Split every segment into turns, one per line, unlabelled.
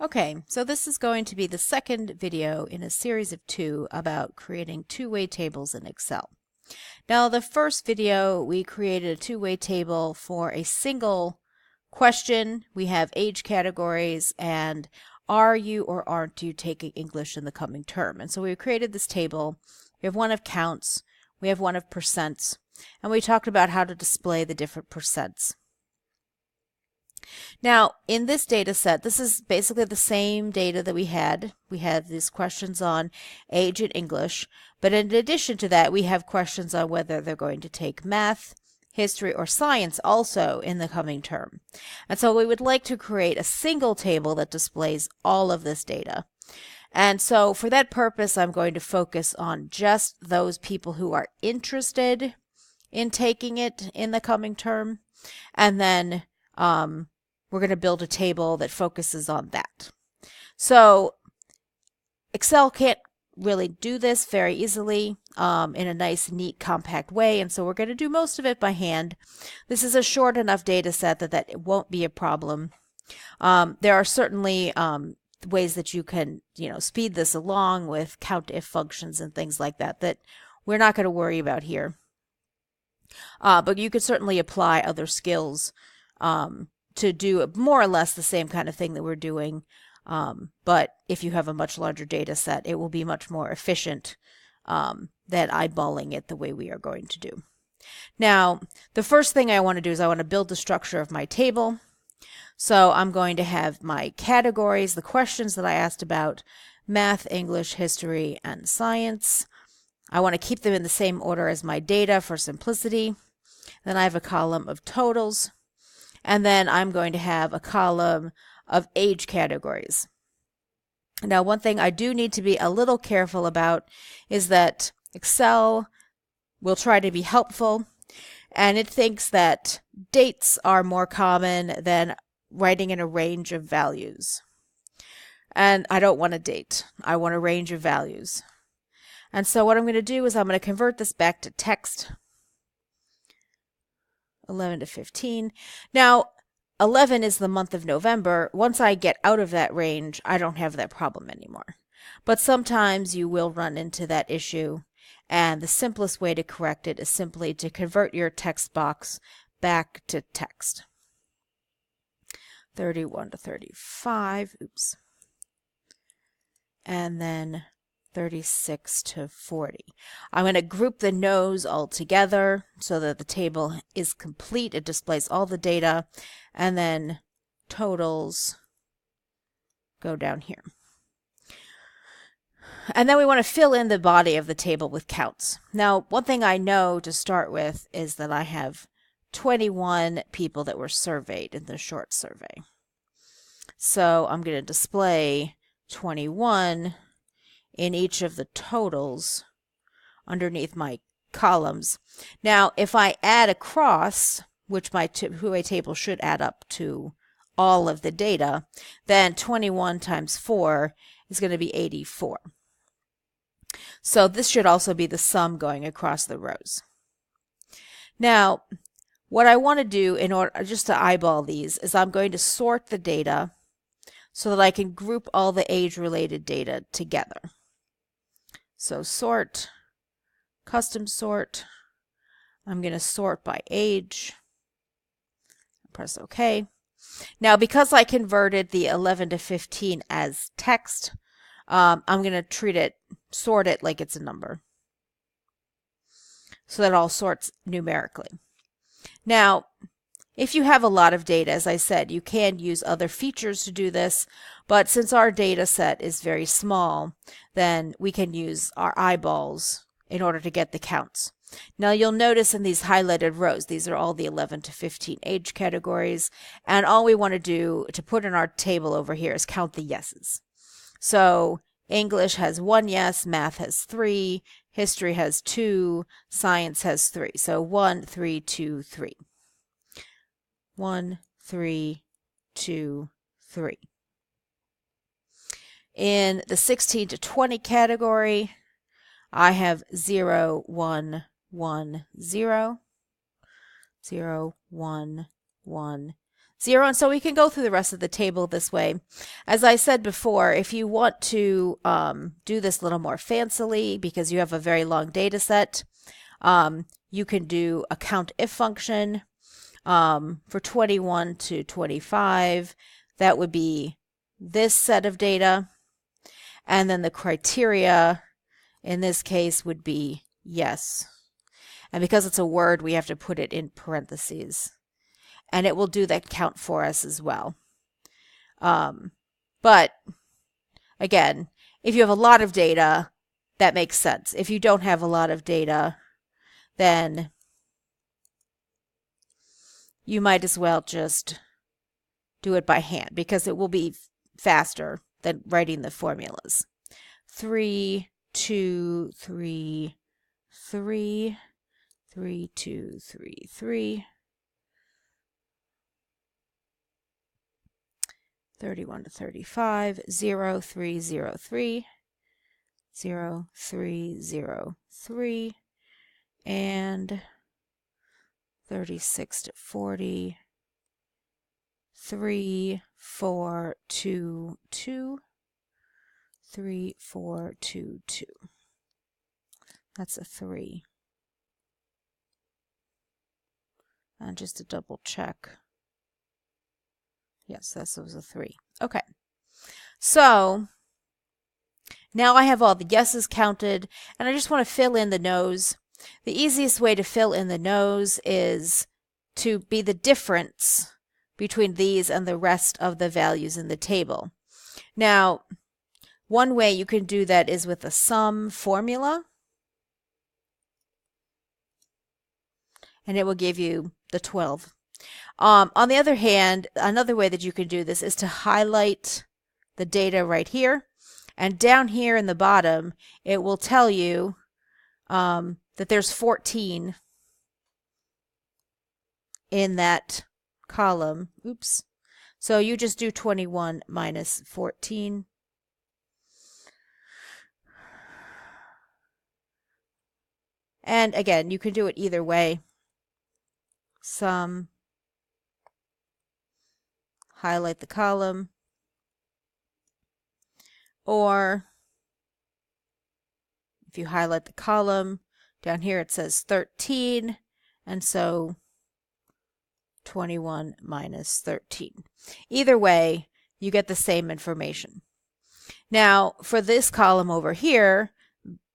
Okay, so this is going to be the second video in a series of two about creating two-way tables in Excel. Now, the first video, we created a two-way table for a single question. We have age categories and are you or aren't you taking English in the coming term? And so we created this table. We have one of counts, we have one of percents, and we talked about how to display the different percents. Now, in this data set, this is basically the same data that we had. We have these questions on age and English, but in addition to that, we have questions on whether they're going to take math, history, or science also in the coming term. And so we would like to create a single table that displays all of this data. And so for that purpose, I'm going to focus on just those people who are interested in taking it in the coming term. And then we're going to build a table that focuses on that. So Excel can't really do this very easily in a nice, neat, compact way, and so we're going to do most of it by hand. This is a short enough data set that it won't be a problem. There are certainly ways that you can, speed this along with COUNTIF functions and things like that that we're not going to worry about here. But you could certainly apply other skills to do more or less the same kind of thing that we're doing. But if you have a much larger data set, it will be much more efficient than eyeballing it the way we are going to do. Now, the first thing I want to do is I want to build the structure of my table. So I'm going to have my categories, the questions that I asked about, math, English, history, and science. I want to keep them in the same order as my data for simplicity. Then I have a column of totals. And then I'm going to have a column of age categories. Now, one thing I do need to be a little careful about is that Excel will try to be helpful, and it thinks that dates are more common than writing in a range of values. And I don't want a date. I want a range of values. And so what I'm going to do is I'm going to convert this back to text. 11 to 15. Now, 11 is the month of November. Once I get out of that range, I don't have that problem anymore. But sometimes you will run into that issue, and the simplest way to correct it is simply to convert your text box back to text. 31 to 35, oops. And then 36 to 40. I'm going to group the no's all together so that the table is complete. It displays all the data, and then totals go down here. And then we want to fill in the body of the table with counts. Now, one thing I know to start with is that I have 21 people that were surveyed in the short survey. So I'm going to display 21 in each of the totals underneath my columns. Now, if I add across, which my two-way table should add up to all of the data, then 21 times 4 is going to be 84. So this should also be the sum going across the rows. Now, what I want to do in order just to eyeball these is I'm going to sort the data so that I can group all the age-related data together. So sort, custom sort. I'm going to sort by age. Press OK. Now, because I converted the 11 to 15 as text, I'm going to sort it like it's a number. So that it all sorts numerically. Now, if you have a lot of data, as I said, you can use other features to do this, but since our data set is very small, then we can use our eyeballs in order to get the counts. Now you'll notice in these highlighted rows, these are all the 11 to 15 age categories, and all we want to do to put in our table over here is count the yeses. So English has 1 yes, math has 3, history has 2, science has 3. So 1, 3, 2, 3. 1, 3, 2, 3. In the 16 to 20 category, I have 0, 1, 1, 0, 0, 1, 1, 0. And so we can go through the rest of the table this way. As I said before, if you want to do this a little more fancily because you have a very long data set, you can do a COUNTIF function for 21 to 25. That would be this set of data. And then the criteria in this case would be yes. And because it's a word, we have to put it in parentheses. And it will do that count for us as well. But again, if you have a lot of data, that makes sense. If you don't have a lot of data, then you might as well just do it by hand because it will be faster than writing the formulas. 3, 2, 3, 3, 3, 2, 3, 3. 31 to 35, 0, 3, 0, 3, 0, 3, 0, 3, and 36 to 40, 3, 4, 2, 2, 3, 4, 2, 2. That's a 3. And just to double check. Yes, this was a 3. Okay. So now I have all the yeses counted, and I just want to fill in the no's. The easiest way to fill in the no's is to be the difference between these and the rest of the values in the table. Now, one way you can do that is with a sum formula, and it will give you the 12. On the other hand, another way that you can do this is to highlight the data right here, and down here in the bottom, it will tell you that there's 14 in that column. Oops. So you just do 21 minus 14. And again, you can do it either way. Sum, highlight the column, or if you highlight the column, down here it says 13, and so 21 minus 13. Either way, you get the same information. Now, for this column over here,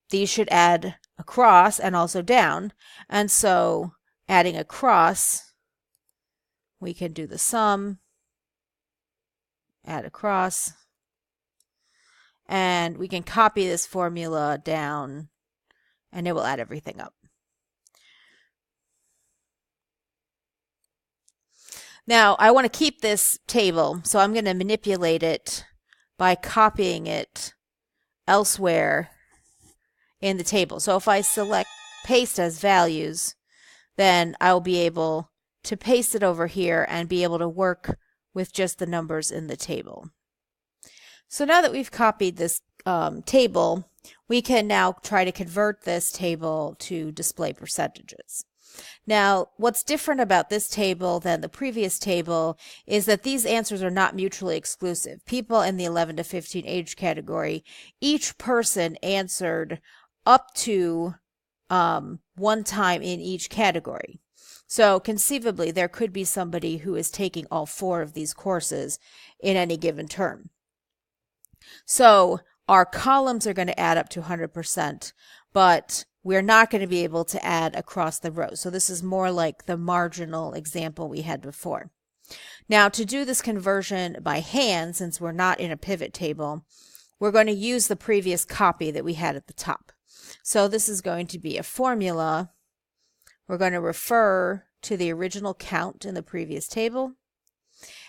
these should add across and also down, and so adding across, we can do the sum, add across, and we can copy this formula down, and it will add everything up. Now, I want to keep this table, so I'm going to manipulate it by copying it elsewhere in the table. So if I select paste as values, then I'll be able to paste it over here and be able to work with just the numbers in the table. So now that we've copied this table, we can now try to convert this table to display percentages. Now, what's different about this table than the previous table is that these answers are not mutually exclusive. People in the 11 to 15 age category, each person answered up to one time in each category. So conceivably, there could be somebody who is taking all 4 of these courses in any given term. So our columns are going to add up to 100%, but we're not going to be able to add across the rows. So this is more like the marginal example we had before. Now, to do this conversion by hand, since we're not in a pivot table, we're going to use the previous copy that we had at the top. So this is going to be a formula. We're going to refer to the original count in the previous table,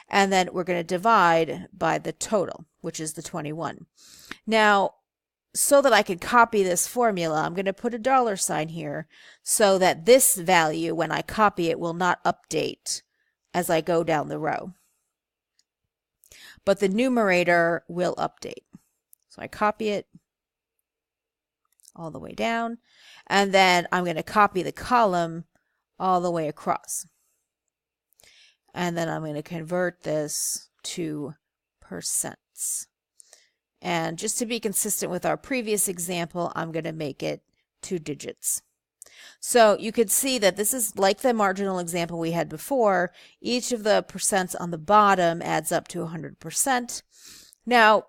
and then we're going to divide by the total, which is the 21. Now, so that I can copy this formula, I'm going to put a $sign here so that this value, when I copy it, will not update as I go down the row. But the numerator will update. So I copy it all the way down, and then I'm going to copy the column all the way across. and then I'm going to convert this to percents. And just to be consistent with our previous example, I'm going to make it 2 digits. So you could see that this is like the marginal example we had before. Each of the percents on the bottom adds up to 100%. Now,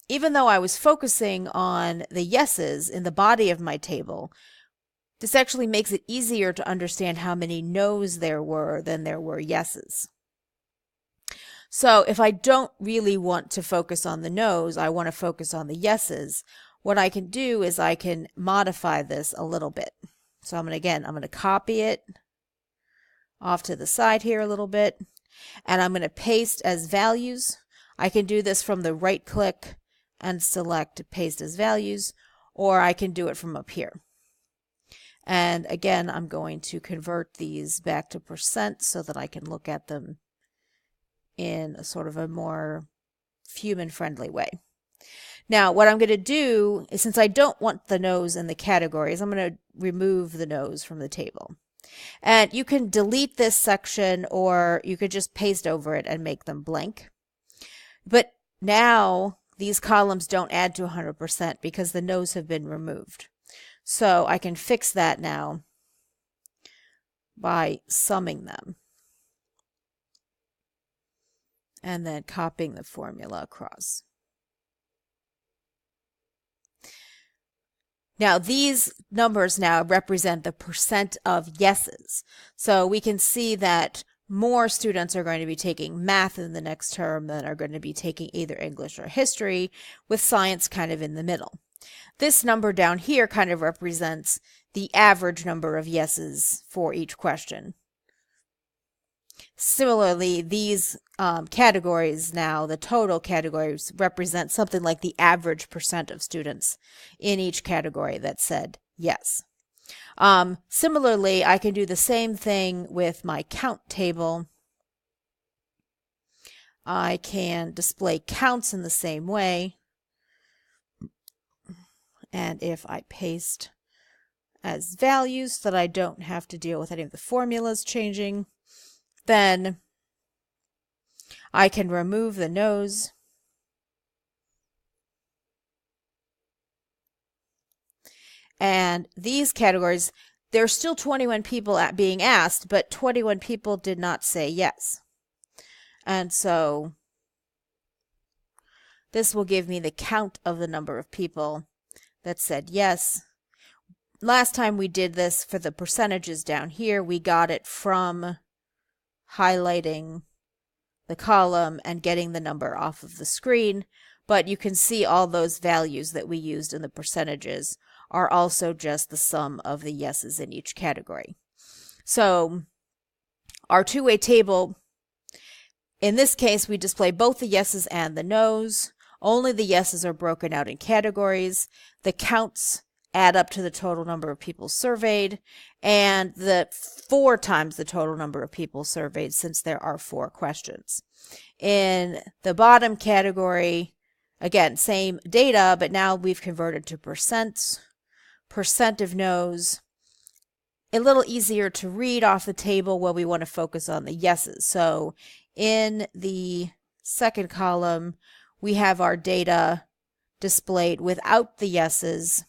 even though I was focusing on the yeses in the body of my table, this actually makes it easier to understand how many no's there were than there were yeses. So if I don't really want to focus on the no's, I want to focus on the yeses, what I can do is I can modify this a little bit. So I'm going to copy it off to the side here a little bit, and I'm going to paste as values. I can do this from the right click and select paste as values, or I can do it from up here. And again, I'm going to convert these back to percent so that I can look at them in a sort of a more human-friendly way. Now, what I'm going to do is, since I don't want the no's in the categories, I'm going to remove the no's from the table. And you can delete this section, or you could just paste over it and make them blank. But now these columns don't add to 100% because the no's have been removed. So I can fix that now by summing them and then copying the formula across. Now these numbers now represent the percent of yeses. So we can see that more students are going to be taking math in the next term than are going to be taking either English or history, with science kind of in the middle. This number down here kind of represents the average number of yeses for each question. Similarly, these categories now, the total categories, represent something like the average percent of students in each category that said yes. Similarly, I can do the same thing with my count table. I can display counts in the same way. And if I paste as values so that I don't have to deal with any of the formulas changing, then I can remove the no's. And these categories, there's still 21 people being asked, but 21 people did not say yes. And so this will give me the count of the number of people that said yes. Last time we did this for the percentages down here, we got it from highlighting the column and getting the number off of the screen, but you can see all those values that we used in the percentages are also just the sum of the yeses in each category. So our two-way table, in this case, we display both the yeses and the no's. Only the yeses are broken out in categories. The counts add up to the total number of people surveyed, and the 4 times the total number of people surveyed, since there are 4 questions. In the bottom category, again, same data, but now we've converted to percent of no's. A little easier to read off the table when we want to focus on the yeses. So in the second column, we have our data displayed without the yeses,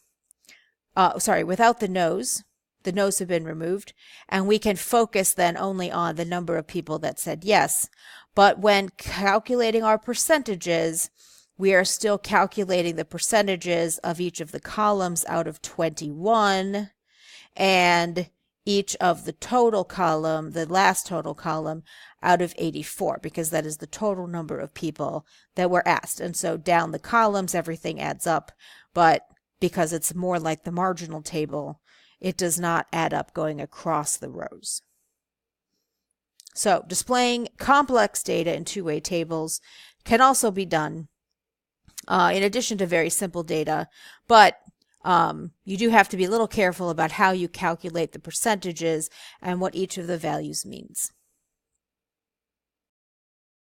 without the no's. The no's have been removed, and we can focus then only on the number of people that said yes. But when calculating our percentages, we are still calculating the percentages of each of the columns out of 21, and each of the total column, the last total column, out of 84, because that is the total number of people that were asked. And so down the columns, everything adds up, but because it's more like the marginal table, it does not add up going across the rows. So displaying complex data in two-way tables can also be done in addition to very simple data, but you do have to be a little careful about how you calculate the percentages and what each of the values means.